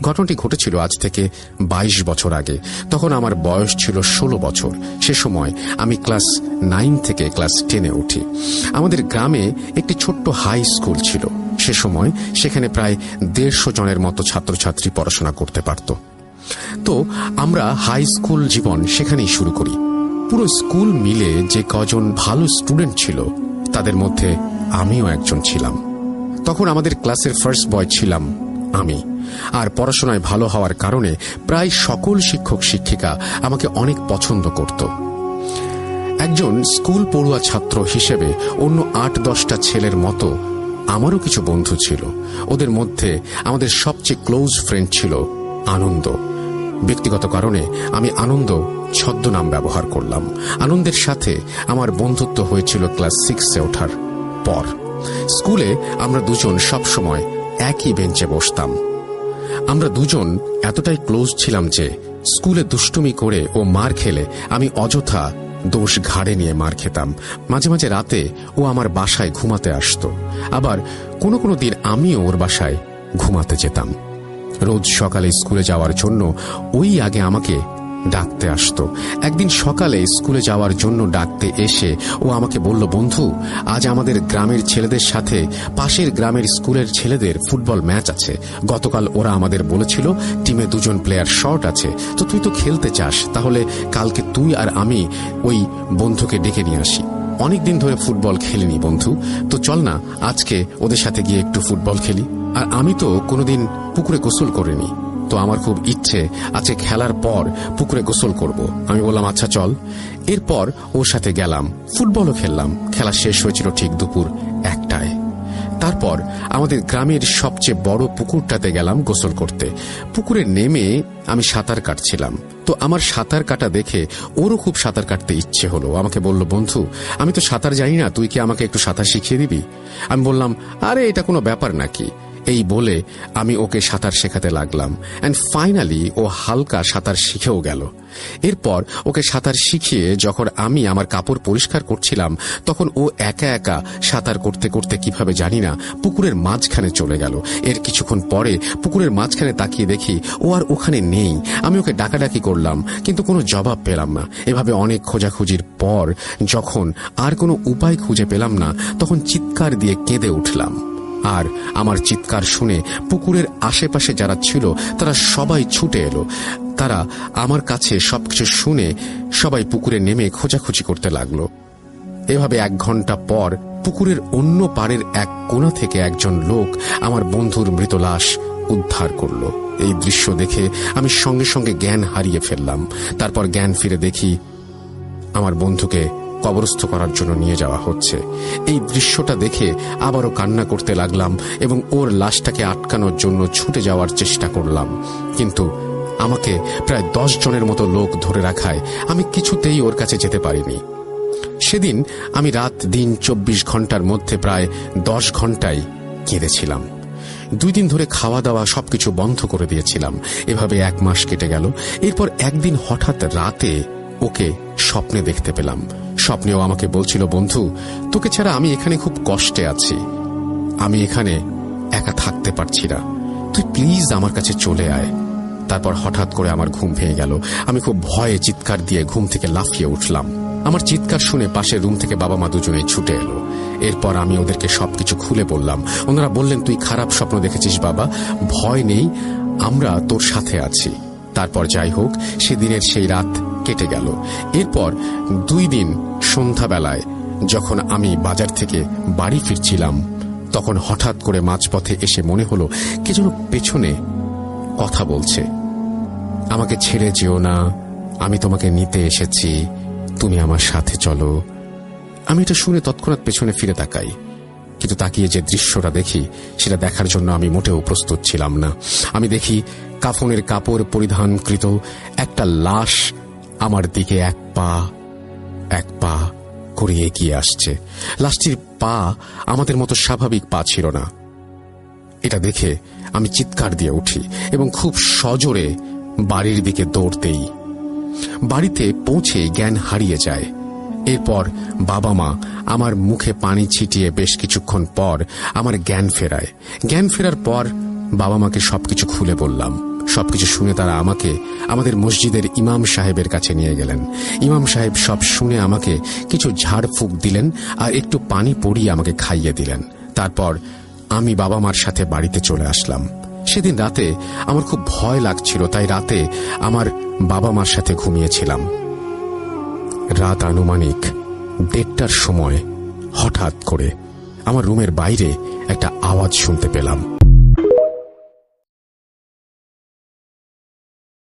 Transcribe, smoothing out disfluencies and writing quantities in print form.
ঘটনাটি ঘটেছিল আজ থেকে 22 বছর আগে। তখন আমার বয়স ছিল 16 বছর। সে সময় আমি ক্লাস 9 থেকে ক্লাস 10-এ উঠি। আমাদের গ্রামে একটি ছোট্ট হাই স্কুল ছিল। সে সময় সেখানে প্রায় 150 জনের মতো ছাত্রছাত্রী পড়াশোনা করতে পারত। তো আমরা হাই স্কুল জীবন সেখানেই শুরু করি। পুরো স্কুল মিলে যে কজন ভালো স্টুডেন্ট ছিল তাদের মধ্যে আমিও একজন ছিলাম। তখন আমাদের ক্লাসের ফার্স্ট বয় ছিলাম আমি। আর পড়াশোনায় ভালো হওয়ার কারণে প্রায় সকল শিক্ষক শিক্ষিকা আমাকে অনেক পছন্দ করত। একজন স্কুল পড়ুয়া ছাত্র হিসেবে অন্য 8-10টা ছেলের মতো আমারও কিছু বন্ধু ছিল। ওদের মধ্যে আমাদের সবচেয়ে ক্লোজ ফ্রেন্ড ছিল আনন্দ। ব্যক্তিগত কারণে আমি আনন্দ ছদ্মনাম ব্যবহার করলাম। আনন্দের সাথে আমার বন্ধুত্ব হয়েছিল ক্লাস 6-এ ওঠার পর। স্কুলে আমরা দুজন সবসময় একই বেঞ্চে বসতাম। আমরা দুজন এতটাই ক্লোজ ছিলাম যে স্কুলে দুষ্টুমি করে ও মার খেলে আমি অযথা দোষ ঘাড়ে নিয়ে মার খেতাম। মাঝে মাঝে রাতে ও আমার বাসায় ঘুমাতে আসতো, আবার কোনো কোনো দিন আমিও ওর বাসায় ঘুমাতে যেতাম। রোজ সকালে স্কুলে যাওয়ার জন্য ওই আগে আমাকে ডাকতে আসতো। একদিন সকালে স্কুলে যাওয়ার জন্য ডাকতে এসে ও আমাকে বলল, বন্ধু, আজ আমাদের গ্রামের ছেলেদের সাথে পাশের গ্রামের স্কুলের ছেলেদের ফুটবল ম্যাচ আছে। গতকাল ওরা আমাদের বলেছিল টিমে 2 জন প্লেয়ার শর্ট আছে, তো তুই তো খেলতে চাস, তাহলে কালকে তুই আর আমি ওই বন্ধুকে ডেকে নিয়ে আসি। অনেকদিন ধরে ফুটবল খেলিনি বন্ধু, তো চল না আজকে ওদের সাথে গিয়ে একটু ফুটবল খেলি। আর আমি তো কোনোদিন পুকুরে গোসল করিনি, তো আমার খুব ইচ্ছে আজকে খেলার পর পুকুরে গোসল করব। আমি বললাম আচ্ছা চল। এরপর ওর সাথে গেলাম, ফুটবলও খেললাম। খেলা শেষ হয়েছিল ঠিক দুপুর 1টায়। তারপর আমাদের গ্রামের সবচেয়ে বড় পুকুরটাতে গেলাম গোসল করতে। পুকুরে নেমে আমি সাঁতার কাটছিলাম, তো আমার সাঁতার কাটা দেখে ওরও খুব সাঁতার কাটতে ইচ্ছে হলো। আমাকে বলল, বন্ধু, আমি তো সাঁতার জানি না, তুই কি আমাকে একটু সাঁতার শিখিয়ে দিবি? আমি বললাম, আরে এটা কোনো ব্যাপার নাকি। এই বলে আমি ওকে সাঁতার শেখাতে লাগলাম। অ্যান্ড ফাইনালি ও হালকা সাঁতার শিখেও গেল। এরপর ওকে সাঁতার শিখিয়ে যখন আমি আমার কাপড় পরিষ্কার করছিলাম, তখন ও একা একা সাঁতার করতে করতে কিভাবে জানি না পুকুরের মাঝখানে চলে গেল। এর কিছুক্ষণ পরে পুকুরের মাঝখানে তাকিয়ে দেখি ও আর ওখানে নেই। আমি ওকে ডাকাডাকি করলাম, কিন্তু কোনো জবাব পেলাম না। এভাবে অনেক খোঁজাখুঁজির পর যখন আর কোনো উপায় খুঁজে পেলাম না, তখন চিৎকার দিয়ে কেঁদে উঠলাম। আর আমার চিৎকার শুনে পুকুরের আশেপাশে যারা ছিল তারা সবাই ছুটে এলো। তারা আমার কাছে সবকিছু শুনে সবাই পুকুরে নেমে খোঁজাখুঁজি করতে লাগলো। এভাবে 1 ঘন্টা পর পুকুরের অন্য পাড়ের এক কোণা থেকে একজন লোক আমার বন্ধুর মৃত লাশ উদ্ধার করল। এই দৃশ্য দেখে আমি সঙ্গে সঙ্গে জ্ঞান হারিয়ে ফেললাম। তারপর জ্ঞান ফিরে দেখি আমার বন্ধুকে কবরস্থ করার জন্য নিয়ে যাওয়া হচ্ছে। এই দৃশ্যটা দেখে আবারও কান্না করতে লাগলাম এবং ওর লাশটাকে আটকানোর জন্য ছুটে যাওয়ার চেষ্টা করলাম, কিন্তু আমাকে প্রায় 10 জনের মতো লোক ধরে রাখায় আমি কিছুতেই ওর কাছে যেতে পারিনি। সেদিন আমি রাত দিন 24 ঘন্টার মধ্যে প্রায় 10 ঘন্টাই কেঁদেছিলাম। 2 দিন ধরে খাওয়া দাওয়া সবকিছু বন্ধ করে দিয়েছিলাম। এভাবে 1 মাস কেটে গেল। এরপর একদিন হঠাৎ রাতে ওকে স্বপ্নে দেখতে পেলাম। স্বপ্নেও আমাকে বলছিল, বন্ধু, তোকে ছাড়া আমি এখানে খুব কষ্টে আছি, আমি এখানে একা থাকতে পারছি না, তুই প্লিজ আমার কাছে চলে আয়। তারপর হঠাৎ করে আমার ঘুম ভেঙে গেল। আমি খুব ভয়ে চিৎকার দিয়ে ঘুম থেকে লাফিয়ে উঠলাম। আমার চিৎকার শুনে পাশের রুম থেকে বাবা মা দুজনেই ছুটে এলো। এরপর আমি ওদেরকে সবকিছু খুলে বললাম। ওনারা বললেন, তুই খারাপ স্বপ্ন দেখেছিস বাবা, ভয় নেই, আমরা তোর সাথে আছি। তারপর যাই হোক, সেদিনের সেই রাত কেটে গেল। এরপর 2 দিন সন্ধ্যাবেলায় যখন আমি বাজার থেকে বাড়ি ফিরছিলাম, তখন হঠাৎ করে মাঝপথে এসে মনে হলো কে যেন পেছনে কথা বলছে। আমাকে ছেড়ে যেও না, আমি তোমাকে নিতে এসেছি, তুমি আমার সাথে চলো। আমি এটা শুনে তৎক্ষণাৎ পেছনে ফিরে তাকাই, কিন্তু তাকিয়ে যে দৃশ্যটা দেখি সেটা দেখার জন্য আমি মোটেও প্রস্তুত ছিলাম না। আমি দেখি কাফনের কাপড় পরিধানকৃত একটা লাশ আমার দিকে এক পা করে এগিয়ে আসছে। লাশটির পা আমাদের মতো স্বাভাবিক পা ছিল না। এটা দেখে আমি চিৎকার দিয়ে উঠি এবং খুব সজোরে বাড়ির দিকে দৌড় দেই। বাড়িতে পৌঁছে জ্ঞান হারিয়ে যায়। এরপর বাবা মা আমার মুখে পানি ছিটিয়ে বেশ কিছুক্ষণ পর আমার জ্ঞান ফেরায়। জ্ঞান ফেরার পর বাবা মাকে সবকিছু খুলে বললাম। সবকিছু শুনে তারা আমাকে আমাদের মসজিদের ইমাম সাহেবের কাছে নিয়ে গেলেন। ইমাম সাহেব সব শুনে আমাকে কিছু ঝাড়ফুঁক দিলেন আর একটু পানি পরিয়ে আমাকে খাইয়ে দিলেন। তারপর আমি বাবা মার সাথে বাড়িতে চলে আসলাম। সেদিন রাতে আমার খুব ভয় লাগছিল, তাই রাতে আমার বাবা মার সাথে ঘুমিয়েছিলাম। রাত আনুমানিক 1:30টার সময় হঠাৎ করে আমার রুমের বাইরে একটা আওয়াজ শুনতে পেলাম।